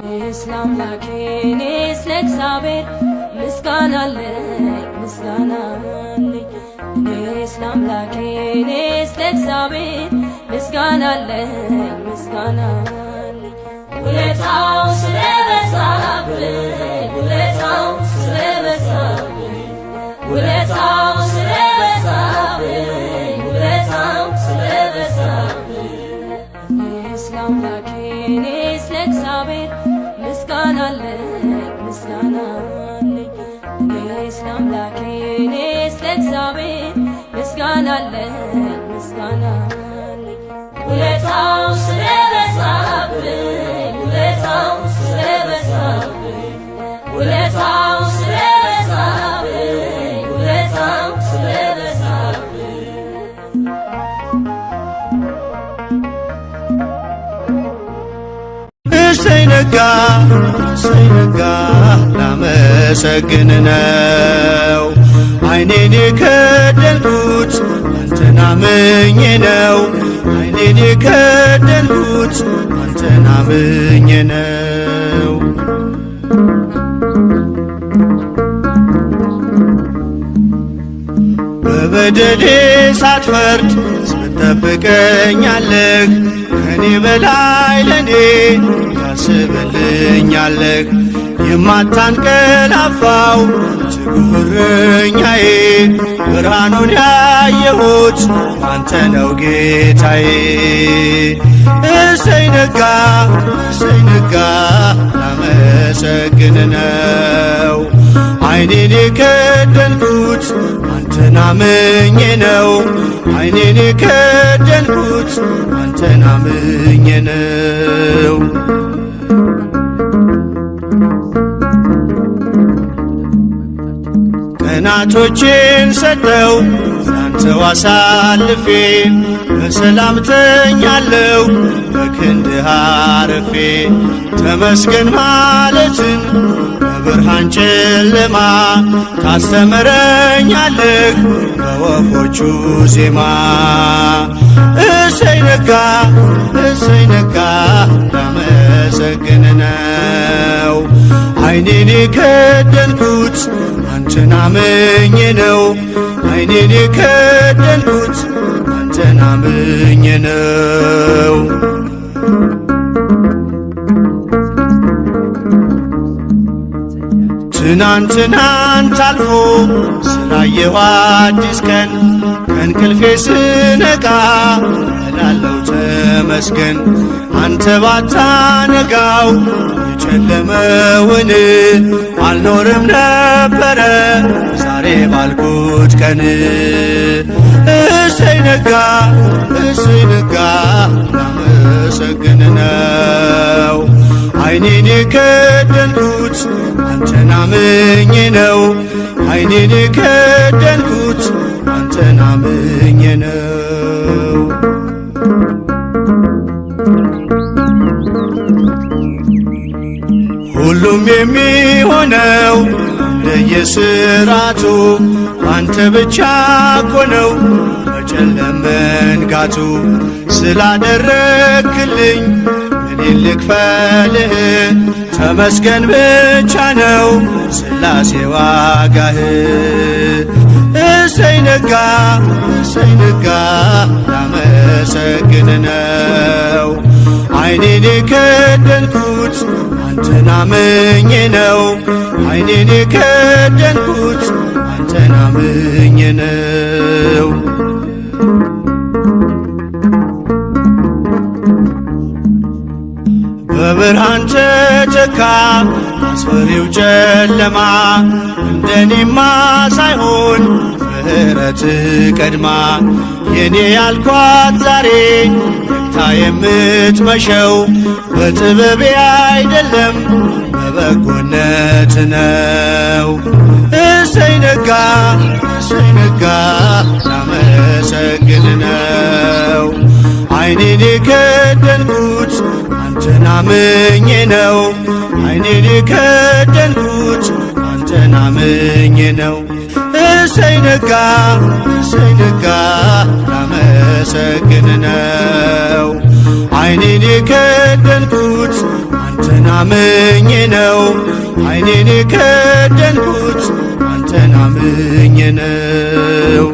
እስላም ላኬኔ ስለእግዚአብሔር ምስጋና አለኝ ምስጋና አለኝ። እስላም ላኬኔ ስለእግዚአብሔር ምስጋና አለኝ ምስጋና አለኝ። ውለታው ስለበዛብኝ ውለታው ስለበዛብኝ ውለታው ስለበዛብኝ ውለታው ስለበዛብኝ እስላም ላኬኔ ስለእግዚአብሔር ምስጋና አለኝ ምስጋና አለኝ። እስላም ላኬኔ ስለእግዚአብሔር ምስጋና አለኝ ምስጋና አለኝ። ውለታው ስለበዛብኝ ውለታው ስለበዛብኝ ውለታው ስለበዛብኝ ውለታው ስለበዛብኝ እሰይ ነጋ ላመሰግን ነው። ዓይኔን የከደንኩት አንተን አምኜ ነው። ዓይኔን የከደንኩት አንተን አምኜ ነው። በበደሌ ሳትፈርድ ትጠብቀኛለህ። ከኔ በላይ ለኔ ታስብልኛለህ። የማታንቀላፋው ትጉህ እረኛዬ ብርሃኑን ያየሁት አንተ ነው ጌታዬ። እሰይ ነጋ ላመሰግን ነው። ዓይኔን የከደንኩት አንተን አምኜ ነው። ዓይኔን የከደንኩት አንተን አምኜ ነው። ቀናቶቼን ሰጠው ላንተው አሳልፌ በሰላም ተኛለሁ በክንድህ አርፌ። ተመስገን ማለትን በብርሃን ጨለማ ታስተምረኛለህ በወፎቹ ዜማ። እሰይ ነጋ ላመሰግን ነው። ዓይኔን የከደንኩት አንተን አምኜ ነው። ዓይኔን የከደንኩት አንተን አምኜ ነው። ትናንት አልፎ ስላየሁ አዲስ ቀን ከእንቅልፌ ስነቃ እላለሁ ተመስገን። አንተ ባታነጋው የጨለመውን አልኖርም ነበረ ዛሬ ባልኩት ቀን። እሰይ ነጋ ላመሰግን ነው። ዓይኔን የከደንኩት አንተን አምኜ ነው። ዓይኔን የከደንኩት አንተን አምኜ ነው። ሁሉም የሚሆነው እንደየሥራቱ አንተ ብቻ እኮ ነው በጨለማ መንጋቱ። ስላደረግክልኝ እኔን ልክፈልህ ተመስገን ብቻ ነው ሥላሴ ዋጋህ። እሰይ ነጋ ላመሰግን ነው። ዓይኔን የከደንኩት አንተን አምኜ ነው። ዓይኔን የከደንኩት አንተን አምኜ ነው። በብርሃን ተተካ አስፈሪው ጨለማ። እንደኔማ ሳይሆን ምሕረት ቀድማ የኔ ያልኳት ዛሬ ነግታ የምትመሸው በጥበቤ አይደለም በበጎነት ነው። እሰይ ነጋ ላመሰግን ነው። ዓይኔን የከደንኩት አንተን አምኜ ነው። ዓይኔን የከደንኩት አንተን አምኜ ነው። እሰይ ነጋ ላመሰግን ነው። ዓይኔን የከደንኩት አንተን አምኜ ነው ዓይኔን የከደንኩት አንተን አምኜ ነው።